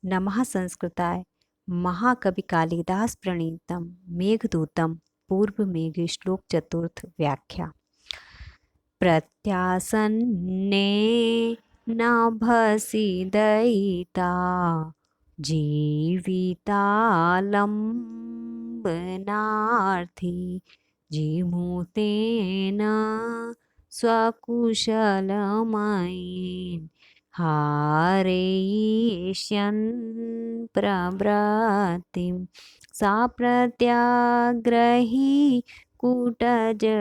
नमः संस्कृताय महाकवि कालिदास प्रणीतम मेघदूतम पूर्व मेघ श्लोक चतुर्थ व्याख्या। प्रत्यासन्ने नभसि दयिता जीवितालम्बनार्थी जिमुतेन स्वकुशलमयीन् हारयिष्यन् प्रभृतिं सा प्रत्याग्रही कुटजकुसुमैः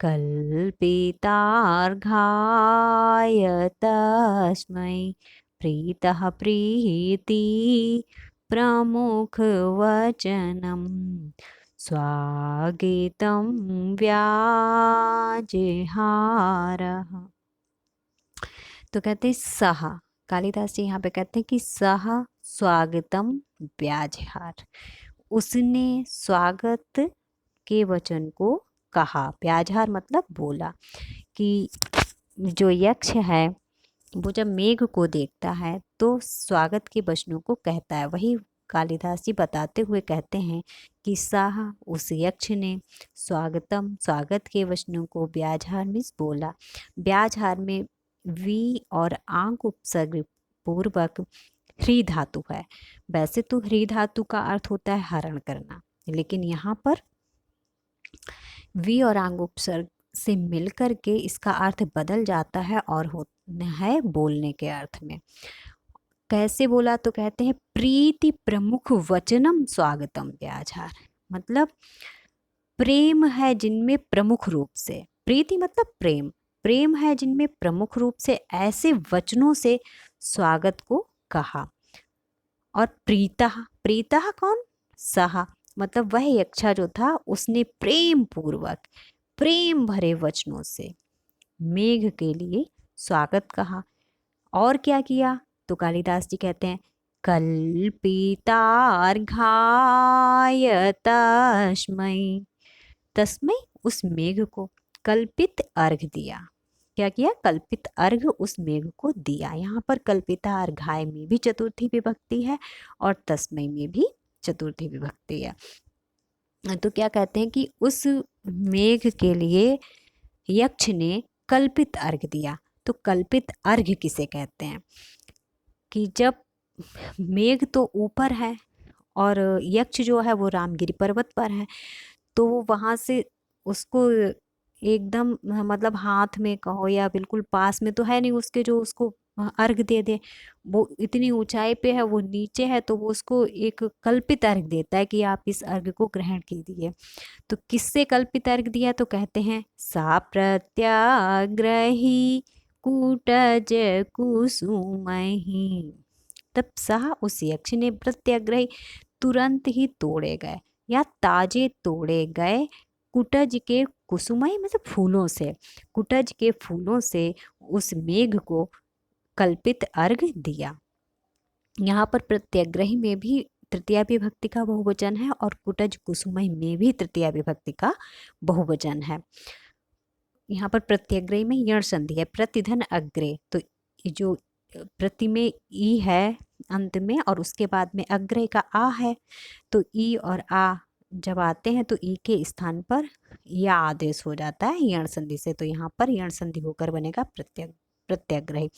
कल्पितार्घाय तस्मै प्रीतः प्रीति प्रमुखवचनं स्वागतं व्याजहारः। तो कहते हैं सह, कालिदास जी यहाँ पे कहते हैं कि सह स्वागतम व्याजहार, उसने स्वागत के वचन को कहा। व्याजहार मतलब बोला कि जो यक्ष है वो जब मेघ को देखता है तो स्वागत के वचनों को कहता है। वही कालिदास जी बताते हुए कहते हैं कि साह, उस यक्ष ने स्वागतम स्वागत के वचनों को व्याजहार में बोला। व्याजहार में वी और आंग उपसर्ग पूर्वक ह्री धातु है। वैसे तो ह्री धातु का अर्थ होता है हरण करना, लेकिन यहाँ पर वी और आंग उपसर्ग से मिलकर के इसका अर्थ बदल जाता है और होता है बोलने के अर्थ में। कैसे बोला? तो कहते हैं प्रीति प्रमुख वचनम स्वागतम व्याजहार, मतलब प्रेम है जिनमें प्रमुख रूप से, प्रीति मतलब प्रेम, प्रेम है जिनमें प्रमुख रूप से ऐसे वचनों से स्वागत को कहा। और प्रीता, प्रीता कौन? सहा, मतलब वह यक्षा जो था उसने प्रेम पूर्वक प्रेम भरे वचनों से मेघ के लिए स्वागत कहा। और क्या किया? तो कालिदास जी कहते हैं कल्पितार्घाय तस्मै, तस्मै उस मेघ को कल्पित अर्घ दिया। क्या किया? कल्पित अर्घ उस मेघ को दिया। यहाँ पर कल्पिता अर्घाय में भी चतुर्थी विभक्ति है और तस्मै में भी चतुर्थी विभक्ति है। तो क्या कहते हैं कि उस मेघ के लिए यक्ष ने कल्पित अर्घ दिया। तो कल्पित अर्घ किसे कहते हैं? कि जब मेघ तो ऊपर है और यक्ष जो है वो रामगिरी पर्वत पर है, तो वो वहाँ से उसको एकदम मतलब हाथ में कहो या बिल्कुल पास में तो है नहीं उसके जो उसको अर्घ दे दे, वो इतनी ऊंचाई पे है, वो नीचे है, तो वो उसको एक कल्पित अर्घ देता है कि आप इस अर्घ को ग्रहण कीजिए। तो किससे कल्पित अर्घ दिया? तो कहते हैं सा प्रत्याग्रही कूटज कुसुमहि, तब सह उस यक्ष ने प्रत्याग्रही तुरंत ही तोड़े गए या ताजे तोड़े गए कुटज के कुसुमय मतलब फूलों से, कुटज के फूलों से उस मेघ को कल्पित अर्घ दिया। यहाँ पर प्रत्याग्रही में भी तृतीया विभक्ति का बहुवचन है और कुटज कुसुमय में भी तृतीया विभक्ति का बहुवचन है। यहाँ पर प्रत्याग्रही में यण संधि है, प्रतिधन अग्रे, तो जो प्रति में ई है अंत में और उसके बाद में अग्रय का आ है, तो ई और आ जब आते हैं तो ई के स्थान पर या आदेश हो जाता है यण संधि से, तो यहाँ पर यण संधि होकर बनेगा प्रत्याग्रही।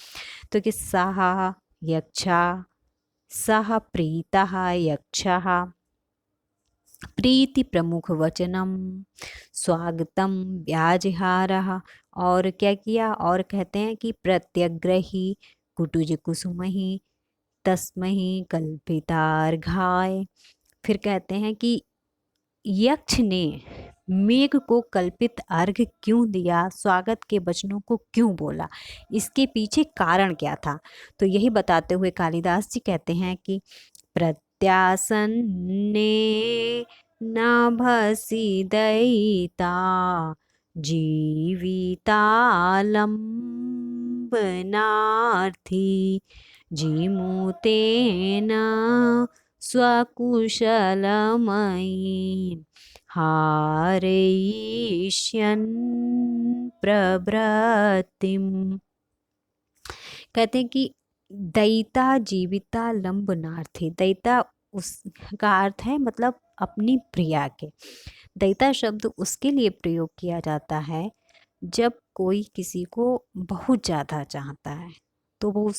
तो कि सह यक्षा, सह प्रीतः यक्षः प्रीति प्रमुख वचनम स्वागतम व्याजहारः। और क्या किया? और कहते हैं कि प्रत्यग्रही कुटुज कुसुमहि तस्महि कल्पितार्घाय। फिर कहते हैं कि यक्ष ने मेघ को कल्पित अर्घ क्यों दिया, स्वागत के वचनों को क्यों बोला, इसके पीछे कारण क्या था? तो यही बताते हुए कालिदास जी कहते हैं कि प्रत्यासन्ने नभसि दयिता जीवितालम्बनार्थी जिमुतेन स्वकुशलमयीन् हारयिष्यन् प्रभृतिम्। कहते हैं कि दयिता जीविता लंबनार्थी। दयिता उसका अर्थ है मतलब अपनी प्रिया के। दयिता शब्द उसके लिए प्रयोग किया जाता है जब कोई किसी को बहुत ज़्यादा चाहता है, तो वो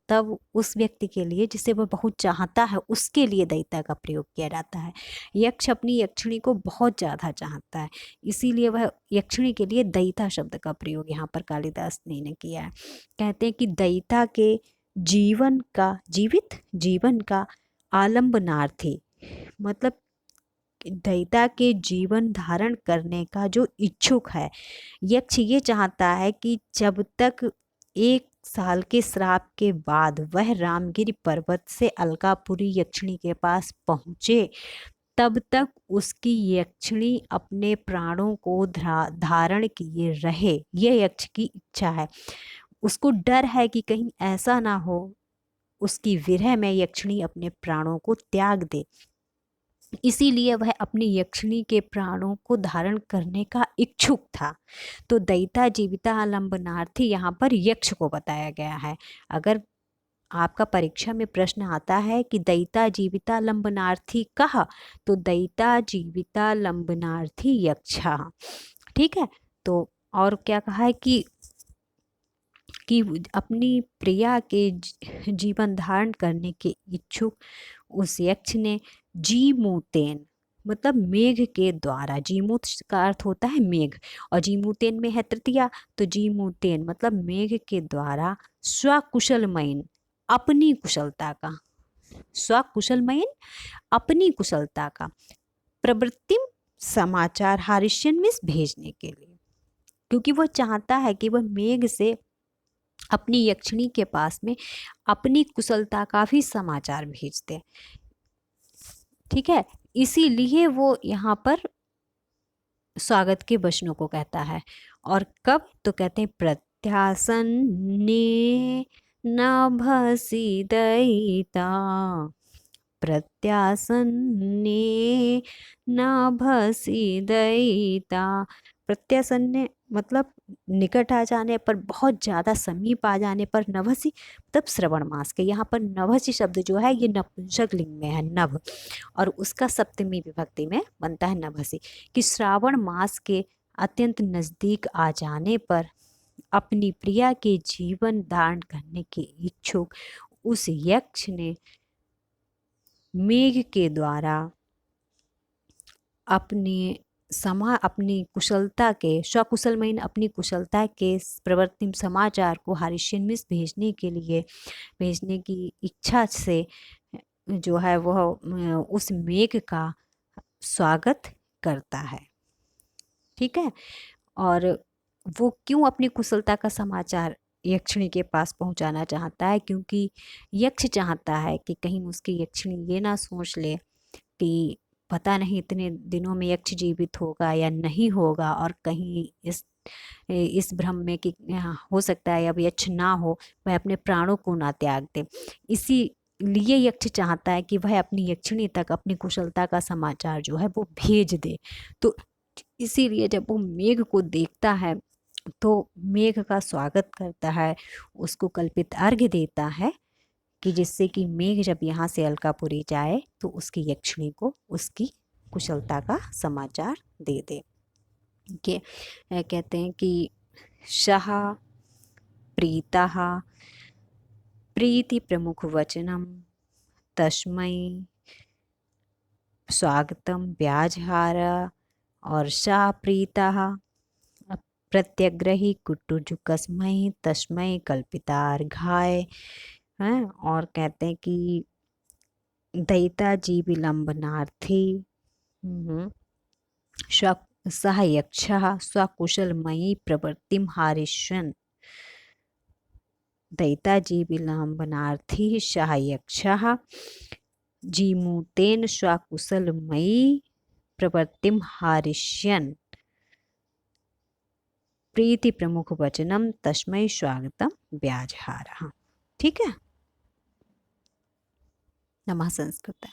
तब उस व्यक्ति के लिए जिसे वह बहुत चाहता है उसके लिए दयिता का प्रयोग किया जाता है। यक्ष अपनी यक्षिणी को बहुत ज़्यादा चाहता है, इसीलिए वह यक्षिणी के लिए दयिता शब्द का प्रयोग यहाँ पर कालिदास ने किया है। कहते हैं कि दयिता के जीवन का आलम्बनार्थी, मतलब दयिता के जीवन धारण करने का जो इच्छुक है। यक्ष ये चाहता है कि जब तक 1 साल के श्राप के बाद वह रामगिरी पर्वत से अलकापुरी यक्षिणी के पास पहुँचे, तब तक उसकी यक्षिणी अपने प्राणों को धारण किए रहे। यह यक्ष की इच्छा है। उसको डर है कि कहीं ऐसा ना हो उसकी विरह में यक्षिणी अपने प्राणों को त्याग दे, इसीलिए वह अपनी यक्षिणी के प्राणों को धारण करने का इच्छुक था। तो दयिता जीविता आलम्बनार्थी यहाँ पर यक्ष को बताया गया है। अगर आपका परीक्षा में प्रश्न आता है कि दयिता जीविता लंबनार्थी कहा, तो दयिता जीविता लंबनार्थी यक्षा। ठीक है, तो और क्या कहा है कि अपनी प्रिया के जीवन धारण करने के इच्छुक उस यक्ष ने जीमूतेन, मतलब मेघ के द्वारा। जीमूत का अर्थ होता है मेघ, और जीमूतेन में है तृतीया, तो जीमूतेन मतलब मेघ के द्वारा स्वकुशलमयन, अपनी कुशलता का, स्वकुशलमयन अपनी कुशलता का प्रवृत्तिम समाचार हारिष्यन में भेजने के लिए, क्योंकि वह चाहता है कि वह मेघ से अपनी यक्षिणी के पास में अपनी कुशलता का भी समाचार भेजते। ठीक है, इसीलिए वो यहाँ पर स्वागत के वचनों को कहता है। और कब, तो कहते हैं प्रत्यासन्ने नभसि दयिता, प्रत्यासन्ने नभसि दयिता। प्रत्यासन्ने मतलब निकट आ जाने पर, बहुत ज़्यादा समीप आ जाने पर। नभसि तब श्रवण मास के, यहाँ पर नभसि शब्द जो है ये नपुंसक लिंग में है, नभ, और उसका सप्तमी विभक्ति में बनता है नभसि। कि श्रावण मास के अत्यंत नज़दीक आ जाने पर अपनी प्रिया के जीवन धारण करने के इच्छुक उस यक्ष ने मेघ के द्वारा अपनी कुशलता के, स्वकुशलमयन अपनी कुशलता के प्रवृत्ति समाचार को हारिष्यन में भेजने की इच्छा से जो है वह उस मेघ का स्वागत करता है। ठीक है, और वो क्यों अपनी कुशलता का समाचार यक्षिणी के पास पहुंचाना चाहता है? क्योंकि यक्ष चाहता है कि कहीं उसकी यक्षिणी ये ना सोच ले कि पता नहीं इतने दिनों में यक्ष जीवित होगा या नहीं होगा, और कहीं इस भ्रम में कि हो सकता है अब यक्ष ना हो, वह अपने प्राणों को ना त्याग दे। इसीलिए यक्ष चाहता है कि वह अपनी यक्षिणी तक अपनी कुशलता का समाचार जो है वो भेज दे। तो इसीलिए जब वो मेघ को देखता है तो मेघ का स्वागत करता है, उसको कल्पित अर्घ्य देता है कि जिससे कि मेघ जब यहाँ से अलकापुरी जाए तो उसकी यक्षिणी को उसकी कुशलता का समाचार दे दे। के कहते हैं कि शः प्रीतः प्रीति प्रमुख वचनम तस्मै स्वागतम व्याजहार, और शा प्रीतः प्रत्यग्रही कुटुजुकस्मै तस्मै कल्पितार्घाय। हैं, और कहते हैं कि दयिता जी विलंबनार्थी सह यक्षः स्वकुशलमयी प्रवृत्तिम हारिष्यन्। दयिता जी विलंबनार्थी सह यक्षः जीमूतेन स्वकुशलमयी प्रवृत्तिम हारिष्यन्, प्रीति प्रमुख वचनम तस्मै स्वागतम व्याजहारः। ठीक है, नमः संस्कृत।